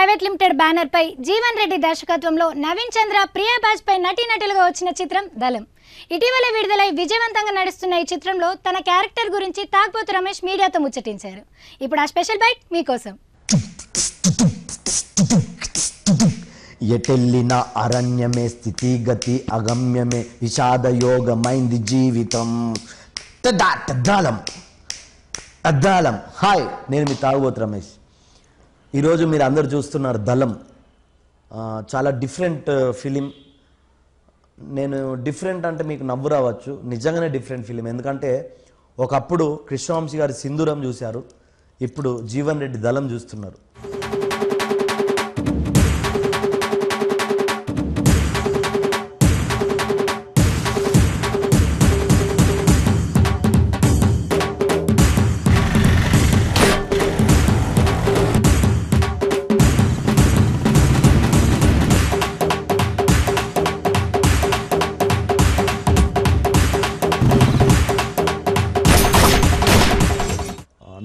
Private limited banner పై జీవన్ రెడ్డి దర్శకత్వంలో నవీన్ చంద్ర ప్రియా బాజ్పై నటీనటులుగా వచ్చిన చిత్రం దళం. ఇటీవల విడుదలై విజయవంతంగా నడుస్తున్న ఈ చిత్రంలో తన క్యారెక్టర్ గురించి తాగ్పోతు రమేష్ మీడియాతో ముచ్చటించారు. ఇప్పుడు ఆ స్పెషల్ బైట్ మీకోసం. ఎటెల్లిన అరణ్యమే స్థితిగతి అగమ్యమే విషాదయోగమైంది జీవితం. దళం. హాయ్, నేను మీ తాగుబోతు రమేష్. ఈరోజు మీరు అందరు చూస్తున్నారు దళం. చాలా డిఫరెంట్ ఫిలిం. నేను డిఫరెంట్ అంటే మీకు నవ్వు రావచ్చు, నిజంగానే డిఫరెంట్ ఫిలిం. ఎందుకంటే ఒకప్పుడు కృష్ణవంశీ గారి సింధూరం చూశారు, ఇప్పుడు జీవన్ రెడ్డి దళం చూస్తున్నారు.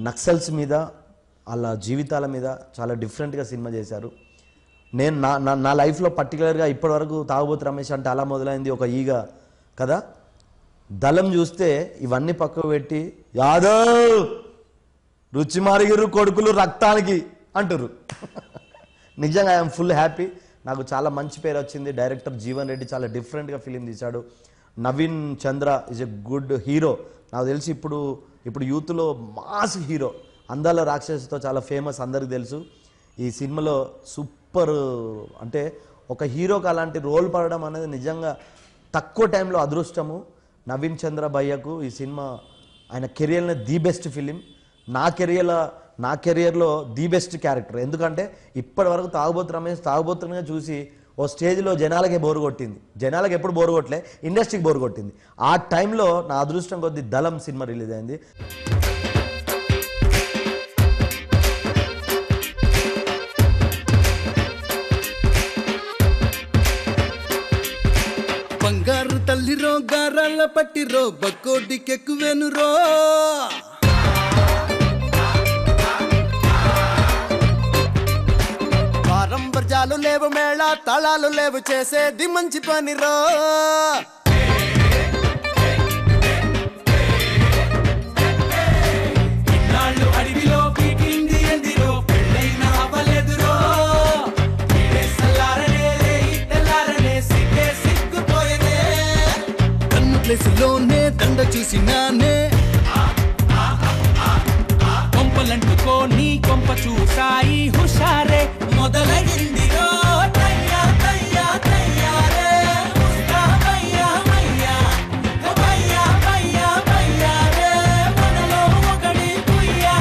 నక్సల్స్ మీద, వాళ్ళ జీవితాల మీద చాలా డిఫరెంట్గా సినిమా చేశారు. నేను నా లైఫ్లో పర్టికులర్గా ఇప్పటివరకు తాగుబోతు రమేష్ అంటే అలా మొదలైంది ఒక ఈగ కదా. దళం చూస్తే ఇవన్నీ పక్కకు పెట్టి యాదవ్ రుచి మారిగిరు కొడుకులు రక్తానికి అంటారు. నిజంగా ఐఎమ్ ఫుల్ హ్యాపీ. నాకు చాలా మంచి పేరు వచ్చింది. డైరెక్టర్ జీవన్ రెడ్డి చాలా డిఫరెంట్గా ఫిలిం తీశాడు. నవీన్ చంద్ర ఈజ్ ఎ గుడ్ హీరో. నాకు తెలిసి ఇప్పుడు యూత్లో మాస్ హీరో, అందాల రాక్షసుతో చాలా ఫేమస్, అందరికి తెలుసు. ఈ సినిమాలో సూపర్, అంటే ఒక హీరోకి అలాంటి రోల్ పడడం అనేది నిజంగా తక్కువ టైంలో అదృష్టము. నవీన్ చంద్ర భయ్యకు ఈ సినిమా ఆయన కెరియర్లో ది బెస్ట్ ఫిలిం. నా కెరియర్లో ది బెస్ట్ క్యారెక్టర్. ఎందుకంటే ఇప్పటి వరకు తాగుబోతు రమేష్ తాగుబోతుగా చూసి ఓ స్టేజ్లో జనాలకే బోరు కొట్టింది. జనాలకు ఎప్పుడు బోరు కొట్టలే, ఇండస్ట్రీకి బోరు కొట్టింది. ఆ టైంలో నా అదృష్టం కొద్ది దళం సినిమా రిలీజ్ అయింది. బంగారు తల్లిరో గారాల పట్టిరో బక్కోడికెక్కువేనురో. వారంబర్జాలు లేవు, మేళ తాళాలు లేవు, చేసేది మంచి పనిరో. ఇన్నాళ్ళు అడవిలో పీకింది ఎందిరో, పెళ్ళైన అవ్వలేదురో. కన్ను ప్లేసులోనే దండ చూసినానే, కొంపలంటుకోని కొంప చూసాయి హుషారే. మొదలైందిరో తయ్యా తయ్యా తయ్యారే, ముస్తాబయ్యా మయ్యా బయ్యా బయ్యా బయ్యారే, మనలో ఒకడి కుయ్యా.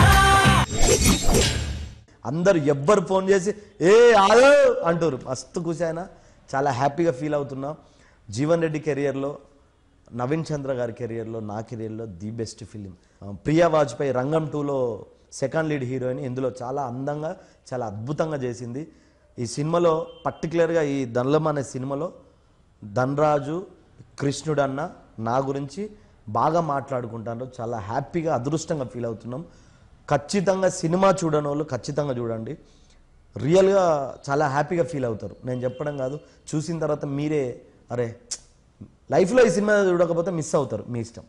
అందరు ఎవ్వరు ఫోన్ చేసి ఏ ఆలో అంటారు. మస్తు ఖుషి, చాలా హ్యాపీగా ఫీల్ అవుతున్నా. జీవన్ రెడ్డి కెరియర్లో, నవీన్ చంద్ర గారి కెరియర్లో, నా కెరియర్లో the best film. Priya Vajpayee రంగం 2లో సెకండ్ లీడ్ హీరోయిన్. ఇందులో చాలా అందంగా, చాలా అద్భుతంగా చేసింది. ఈ సినిమాలో పర్టికులర్గా ఈ దళం అనే సినిమాలో ధనరాజు, కృష్ణుడు అన్న నా గురించి బాగా మాట్లాడుకుంటారు. చాలా హ్యాపీగా, అదృష్టంగా ఫీల్ అవుతున్నాం. ఖచ్చితంగా సినిమా చూడని వాళ్ళు ఖచ్చితంగా చూడండి. రియల్గా చాలా హ్యాపీగా ఫీల్ అవుతారు. నేను చెప్పడం కాదు, చూసిన తర్వాత మీరే అరే లైఫ్లో ఈ సినిమా చూడకపోతే మిస్ అవుతారు. మీ ఇష్టం.